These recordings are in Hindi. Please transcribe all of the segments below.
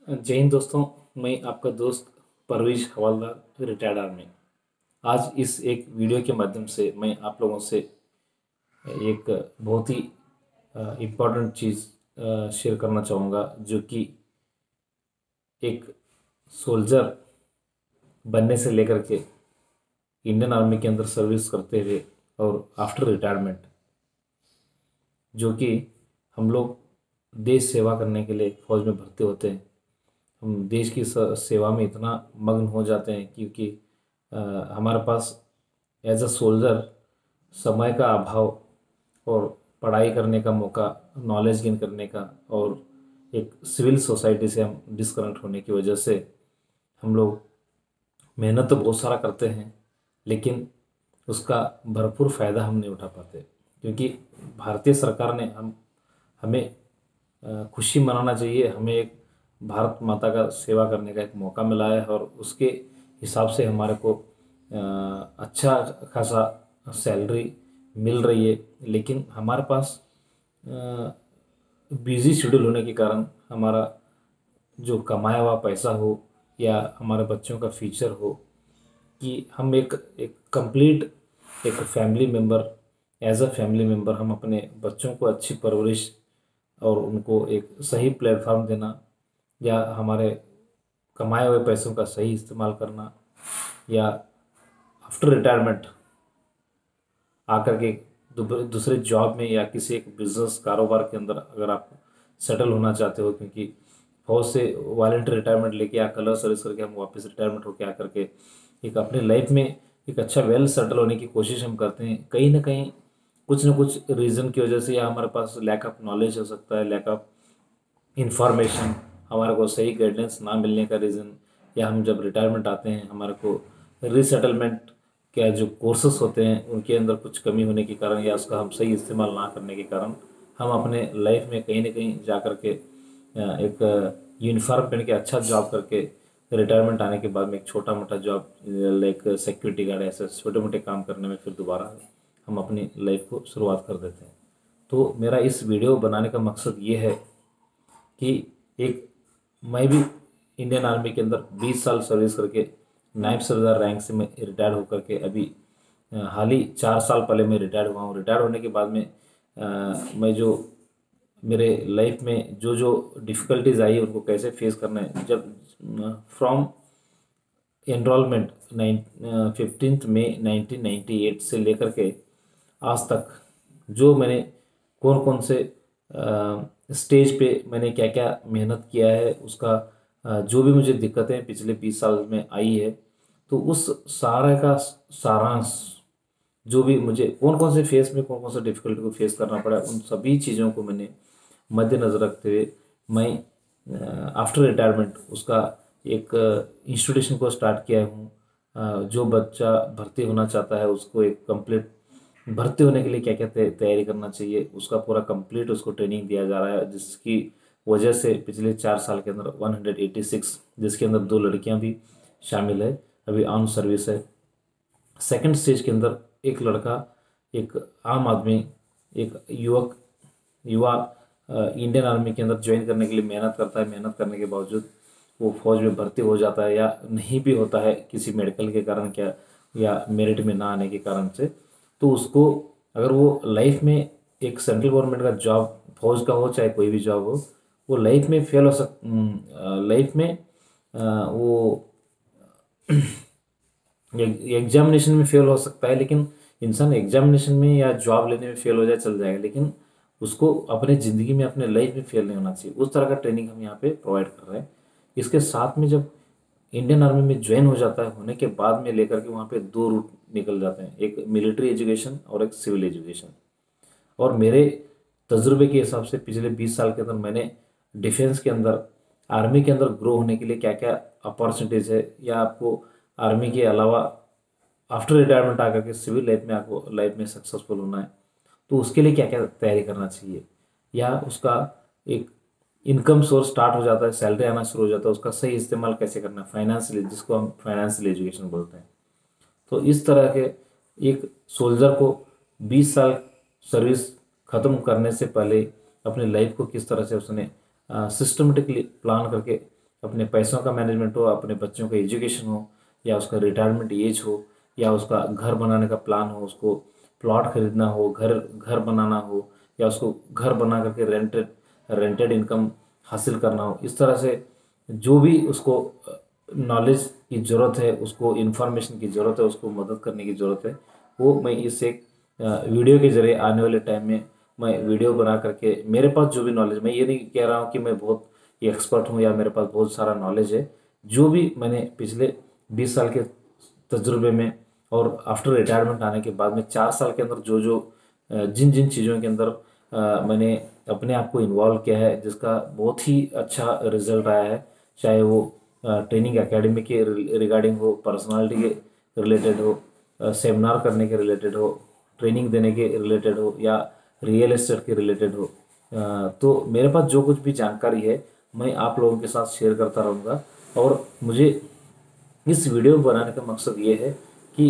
जय हिंद दोस्तों। मैं आपका दोस्त परवेज हवालदार, रिटायर्ड आर्मी। आज इस एक वीडियो के माध्यम से मैं आप लोगों से एक बहुत ही इम्पोर्टेंट चीज़ शेयर करना चाहूँगा, जो कि एक सोल्जर बनने से लेकर के इंडियन आर्मी के अंदर सर्विस करते हुए और आफ्टर रिटायरमेंट, जो कि हम लोग देश सेवा करने के लिए फौज में भर्ती होते हैं। हम देश की सेवा में इतना मग्न हो जाते हैं क्योंकि हमारे पास एज अ सोल्जर समय का अभाव और पढ़ाई करने का मौका, नॉलेज गेन करने का, और एक सिविल सोसाइटी से हम डिस्कनेक्ट होने की वजह से हम लोग मेहनत तो बहुत सारा करते हैं, लेकिन उसका भरपूर फ़ायदा हम नहीं उठा पाते। क्योंकि भारतीय सरकार ने हमें खुशी मनाना चाहिए। हमें एक भारत माता का सेवा करने का एक मौका मिला है और उसके हिसाब से हमारे को अच्छा खासा सैलरी मिल रही है। लेकिन हमारे पास बिज़ी शेड्यूल होने के कारण हमारा जो कमाया हुआ पैसा हो या हमारे बच्चों का फ्यूचर हो, कि हम एक कंप्लीट एक family member, as a family member हम अपने बच्चों को अच्छी परवरिश और उनको एक सही प्लेटफॉर्म देना, या हमारे कमाए हुए पैसों का सही इस्तेमाल करना, या आफ्टर रिटायरमेंट आकर के दूसरे जॉब में या किसी एक बिजनेस कारोबार के अंदर अगर आप सेटल होना चाहते हो। क्योंकि फौज से वॉलंटियर रिटायरमेंट लेके या कलर सर्विस करके हम वापस रिटायरमेंट होकर आकर के एक अपनी लाइफ में एक अच्छा वेल सेटल होने की कोशिश हम करते हैं। कहीं ना कहीं कुछ ना कुछ रीज़न की वजह से, या हमारे पास लैक ऑफ नॉलेज हो सकता है, लैक ऑफ इंफॉर्मेशन, हमारे को सही गाइडेंस ना मिलने का रीज़न, या हम जब रिटायरमेंट आते हैं हमारे को रीसेटलमेंट क्या जो कोर्सेस होते हैं उनके अंदर कुछ कमी होने के कारण, या उसका हम सही इस्तेमाल ना करने के कारण हम अपने लाइफ में कहीं ना कहीं जा कर के एक यूनिफॉर्म पहन के अच्छा जॉब करके रिटायरमेंट आने के बाद में एक छोटा मोटा जॉब लाइक सिक्योरिटी गार्ड, ऐसे छोटे मोटे काम करने में फिर दोबारा हम अपनी लाइफ को शुरुआत कर देते हैं। तो मेरा इस वीडियो बनाने का मकसद ये है कि एक मैं भी इंडियन आर्मी के अंदर 20 साल सर्विस करके नायब सरदार रैंक से मैं रिटायर होकर के अभी हाल ही 4 साल पहले मैं रिटायर हुआ हूँ। रिटायर होने के बाद में मैं जो मेरे लाइफ में जो जो डिफ़िकल्टीज आई उनको कैसे फेस करना है, जब फ्रॉम एनरोलमेंट 15 मई 1998 से लेकर के आज तक जो मैंने कौन कौन से स्टेज पे मैंने क्या क्या मेहनत किया है, उसका जो भी मुझे दिक्कतें पिछले 20 साल में आई है, तो उस सारे का सारांश, जो भी मुझे कौन कौन से फेस में कौन कौन सा डिफिकल्टी को फेस करना पड़ा, उन सभी चीज़ों को मैंने मद्देनज़र रखते हुए मैं आफ्टर रिटायरमेंट उसका एक इंस्टीट्यूशन को स्टार्ट किया हूँ। जो बच्चा भर्ती होना चाहता है उसको एक कंप्लीट भर्ती होने के लिए क्या क्या तैयारी करना चाहिए, उसका पूरा कंप्लीट उसको ट्रेनिंग दिया जा रहा है, जिसकी वजह से पिछले 4 साल के अंदर 186, जिसके अंदर 2 लड़कियां भी शामिल है, अभी ऑन सर्विस है। सेकंड स्टेज के अंदर एक लड़का, एक आम आदमी, एक युवा इंडियन आर्मी के अंदर ज्वाइन करने के लिए मेहनत करता है। मेहनत करने के बावजूद वो फौज में भर्ती हो जाता है, या नहीं भी होता है किसी मेडिकल के कारण, क्या या मेरिट में ना आने के कारण से, तो उसको अगर वो लाइफ में एक सेंट्रल गवर्नमेंट का जॉब, फौज का हो चाहे कोई भी जॉब हो, वो लाइफ में फेल हो लाइफ में वो एग्जामिनेशन में फेल हो सकता है। लेकिन इंसान एग्जामिनेशन में या जॉब लेने में फेल हो जाए चल जाएगा, लेकिन उसको अपने ज़िंदगी में, अपने लाइफ में फेल नहीं होना चाहिए। उस तरह का ट्रेनिंग हम यहाँ पे प्रोवाइड कर रहे हैं। इसके साथ में जब इंडियन आर्मी में ज्वाइन हो जाता है, होने के बाद में लेकर के वहाँ पे 2 रूट निकल जाते हैं, एक मिलिट्री एजुकेशन और एक सिविल एजुकेशन। और मेरे तजुर्बे के हिसाब से पिछले 20 साल के अंदर मैंने डिफेंस के अंदर, आर्मी के अंदर ग्रो होने के लिए क्या क्या अपॉर्चुनिटीज़ है, या आपको आर्मी के अलावा आफ्टर रिटायरमेंट आकर के सिविल लाइफ में आपको लाइफ में सक्सेसफुल होना है, तो उसके लिए क्या क्या तैयारी करना चाहिए, या उसका एक इनकम सोर्स स्टार्ट हो जाता है, सैलरी आना शुरू हो जाता है, उसका सही इस्तेमाल कैसे करना है, फाइनेंशियली, जिसको हम फाइनेंशियल एजुकेशन बोलते हैं। तो इस तरह के एक सोल्जर को 20 साल सर्विस ख़त्म करने से पहले अपनी लाइफ को किस तरह से उसने सिस्टमेटिकली प्लान करके अपने पैसों का मैनेजमेंट हो, अपने बच्चों का एजुकेशन हो, या उसका रिटायरमेंट एज हो, या उसका घर बनाने का प्लान हो, उसको प्लॉट खरीदना हो, घर घर बनाना हो, या उसको घर बना करके रेंटेड इनकम हासिल करना हो, इस तरह से जो भी उसको नॉलेज की ज़रूरत है, उसको इन्फॉर्मेशन की ज़रूरत है, उसको मदद करने की ज़रूरत है, वो मैं इस एक वीडियो के ज़रिए आने वाले टाइम में मैं वीडियो बना करके मेरे पास जो भी नॉलेज, मैं ये नहीं कह रहा हूँ कि मैं बहुत एक्सपर्ट हूँ या मेरे पास बहुत सारा नॉलेज है, जो भी मैंने पिछले 20 साल के तजुर्बे में और आफ्टर रिटायरमेंट आने के बाद में 4 साल के अंदर जो जो जिन जिन चीज़ों के अंदर मैंने अपने आप को इन्वॉल्व किया है, जिसका बहुत ही अच्छा रिजल्ट आया है, चाहे वो ट्रेनिंग एकेडमी के रिगार्डिंग हो, पर्सनालिटी के रिलेटेड हो, सेमिनार करने के रिलेटेड हो, ट्रेनिंग देने के रिलेटेड हो, या रियल एस्टेट के रिलेटेड हो, तो मेरे पास जो कुछ भी जानकारी है मैं आप लोगों के साथ शेयर करता रहूँगा। और मुझे इस वीडियो बनाने का मकसद ये है कि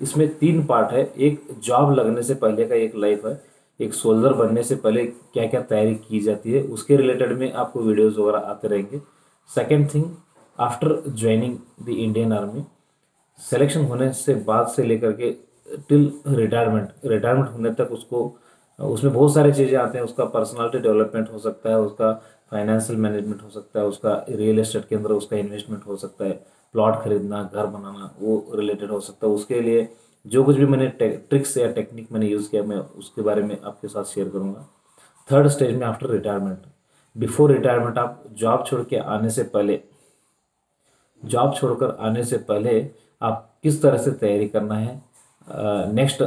इसमें 3 पार्ट है। एक जॉब लगने से पहले का एक लाइफ है, एक सोल्जर बनने से पहले क्या क्या तैयारी की जाती है, उसके रिलेटेड में आपको वीडियोस वगैरह आते रहेंगे। Second thing, after joining the Indian army, selection होने से बाद से लेकर के टिल रिटायरमेंट होने तक उसको, उसमें बहुत सारी चीज़ें आते हैं। उसका पर्सनालिटी डेवलपमेंट हो सकता है, उसका फाइनेंशियल मैनेजमेंट हो सकता है, उसका रियल एस्टेट के अंदर उसका इन्वेस्टमेंट हो सकता है, प्लॉट खरीदना, घर बनाना, वो रिलेटेड हो सकता है। उसके लिए जो कुछ भी मैंने ट्रिक्स या टेक्निक मैंने यूज़ किया, मैं उसके बारे में आपके साथ शेयर करूँगा। थर्ड स्टेज में आफ्टर रिटायरमेंट, बिफोर रिटायरमेंट, आप जॉब छोड़ के आने से पहले, जॉब छोड़कर आने से पहले आप किस तरह से तैयारी करना है नेक्स्ट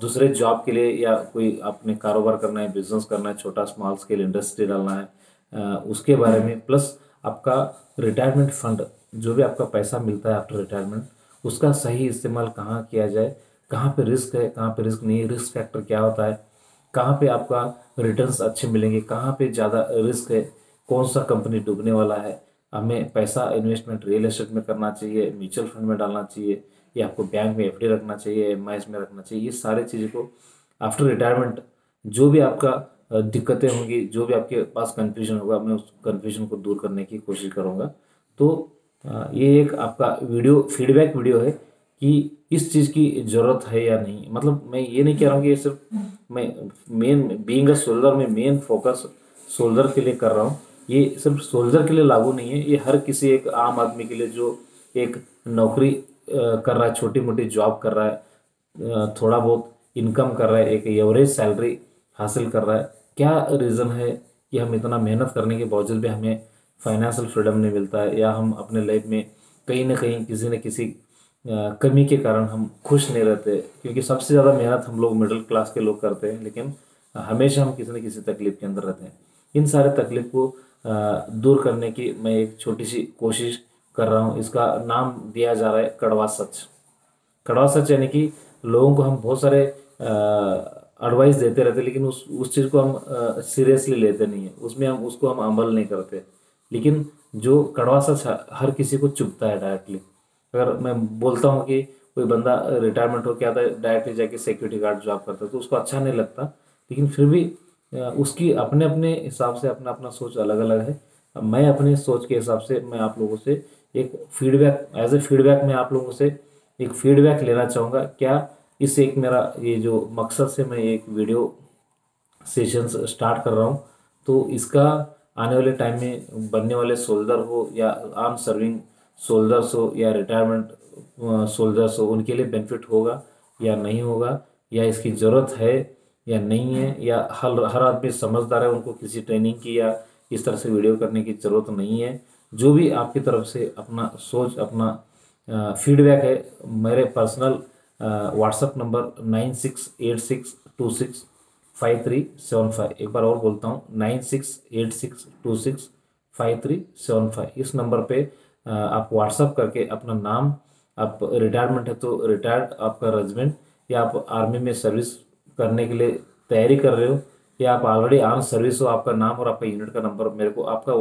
दूसरे जॉब के लिए, या कोई आपने कारोबार करना है, बिजनेस करना है, छोटा स्मॉल स्केल इंडस्ट्री डालना है, उसके बारे में, प्लस आपका रिटायरमेंट फंड, जो भी आपका पैसा मिलता है आफ्टर रिटायरमेंट, उसका सही इस्तेमाल कहाँ किया जाए, कहाँ पे रिस्क है, कहाँ पे रिस्क नहीं है, रिस्क फैक्टर क्या होता है, कहाँ पे आपका रिटर्न्स अच्छे मिलेंगे, कहाँ पे ज़्यादा रिस्क है, कौन सा कंपनी डूबने वाला है, हमें पैसा इन्वेस्टमेंट रियल एस्टेट में करना चाहिए, म्यूचुअल फंड में डालना चाहिए, या आपको बैंक में एफडी रखना चाहिए, एमआईएस में रखना चाहिए, ये सारी चीज़ों को आफ्टर रिटायरमेंट जो भी आपका दिक्कतें होंगी, जो भी आपके पास कन्फ्यूजन होगा, मैं उस कन्फ्यूजन को दूर करने की कोशिश करूँगा। तो ये एक आपका वीडियो फीडबैक वीडियो है कि इस चीज़ की ज़रूरत है या नहीं। मतलब मैं ये नहीं कह रहा हूँ कि ये सिर्फ मैं मेन बीइंग अ सोल्जर में मेन फोकस सोल्जर के लिए कर रहा हूँ, ये सिर्फ सोल्जर के लिए लागू नहीं है, ये हर किसी एक आम आदमी के लिए जो एक नौकरी कर रहा है, छोटी मोटी जॉब कर रहा है, थोड़ा बहुत इनकम कर रहा है, एक एवरेज सैलरी हासिल कर रहा है। क्या रीज़न है कि हम इतना मेहनत करने के बावजूद भी हमें फाइनेंशियल फ्रीडम नहीं मिलता है, या हम अपने लाइफ में कहीं ना कहीं किसी न किसी कमी के कारण हम खुश नहीं रहते। क्योंकि सबसे ज़्यादा मेहनत हम लोग मिडिल क्लास के लोग करते हैं, लेकिन हमेशा हम किसी न किसी तकलीफ के अंदर रहते हैं। इन सारे तकलीफ को दूर करने की मैं एक छोटी सी कोशिश कर रहा हूँ। इसका नाम दिया जा रहा है कड़वा सच। कड़वा सच यानी कि लोगों को हम बहुत सारे एडवाइस देते रहते हैं, लेकिन उस चीज़ को हम सीरियसली लेते नहीं है, उसमें हम उसको हम अमल नहीं करते। लेकिन जो कड़वा सच हर किसी को चुभता है डायरेक्टली। अगर मैं बोलता हूँ कि कोई बंदा रिटायरमेंट होकर आता है, डायरेक्टली जाके सिक्योरिटी गार्ड जॉब करता है, तो उसको अच्छा नहीं लगता। लेकिन फिर भी उसकी अपने अपने हिसाब से अपना अपना सोच अलग अलग है। मैं अपने सोच के हिसाब से मैं आप लोगों से एक फीडबैक, एज ए फीडबैक मैं आप लोगों से एक फीडबैक लेना चाहूँगा। क्या इस एक मेरा ये जो मकसद से मैं एक वीडियो सेशंस स्टार्ट कर रहा हूँ, तो इसका आने वाले टाइम में बनने वाले सोल्जर हो, या आर्म सर्विंग सोल्जर्स हो, या रिटायरमेंट सोल्जर्स हो, उनके लिए बेनिफिट होगा या नहीं होगा, या इसकी ज़रूरत है या नहीं है, या हर आदमी समझदार है, उनको किसी ट्रेनिंग की या इस तरह से वीडियो करने की ज़रूरत नहीं है। जो भी आपकी तरफ से अपना सोच, अपना फीडबैक है, मेरे पर्सनल व्हाट्सएप नंबर 9686265375, एक बार और बोलता हूँ 9686265375, इस नंबर पे आप व्हाट्सएप करके अपना नाम, आप रिटायरमेंट है तो रिटायर्ड आपका रेजिमेंट, या आप आर्मी में सर्विस करने के लिए तैयारी कर रहे हो, या आप ऑलरेडी आर्म सर्विस हो, आपका नाम और आपका यूनिट का नंबर मेरे को, आपका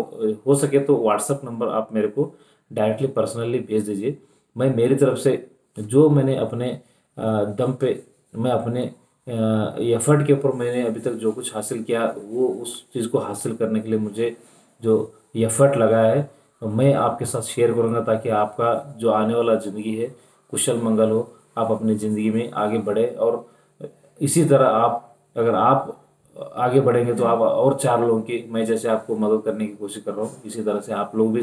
हो सके तो व्हाट्सएप नंबर आप मेरे को डायरेक्टली पर्सनली भेज दीजिए। मैं मेरी तरफ से जो मैंने अपने दम पे, मैं अपने एफर्ट के ऊपर मैंने अभी तक जो कुछ हासिल किया, वो उस चीज़ को हासिल करने के लिए मुझे जो एफर्ट लगाया है, तो मैं आपके साथ शेयर करूँगा ताकि आपका जो आने वाला ज़िंदगी है कुशल मंगल हो, आप अपनी ज़िंदगी में आगे बढ़े। और इसी तरह अगर आप आगे बढ़ेंगे तो आप और 4 लोगों की, मैं जैसे आपको मदद करने की कोशिश कर रहा हूँ, इसी तरह से आप लोग भी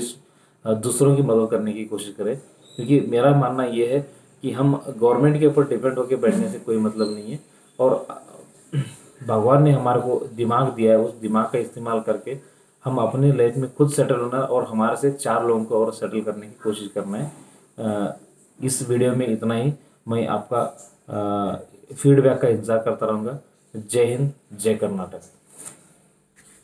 दूसरों की मदद करने की कोशिश करें। क्योंकि मेरा मानना ये है कि हम गवर्नमेंट के ऊपर डिपेंड होकर बैठने से कोई मतलब नहीं है। और भगवान ने हमारे को दिमाग दिया है, उस दिमाग का इस्तेमाल करके हम अपने लाइफ में खुद सेटल होना और हमारे से 4 लोगों को और सेटल करने की कोशिश करना है। इस वीडियो में इतना ही। मैं आपका फीडबैक का इंतज़ार करता रहूँगा। जय हिंद, जय कर्नाटक।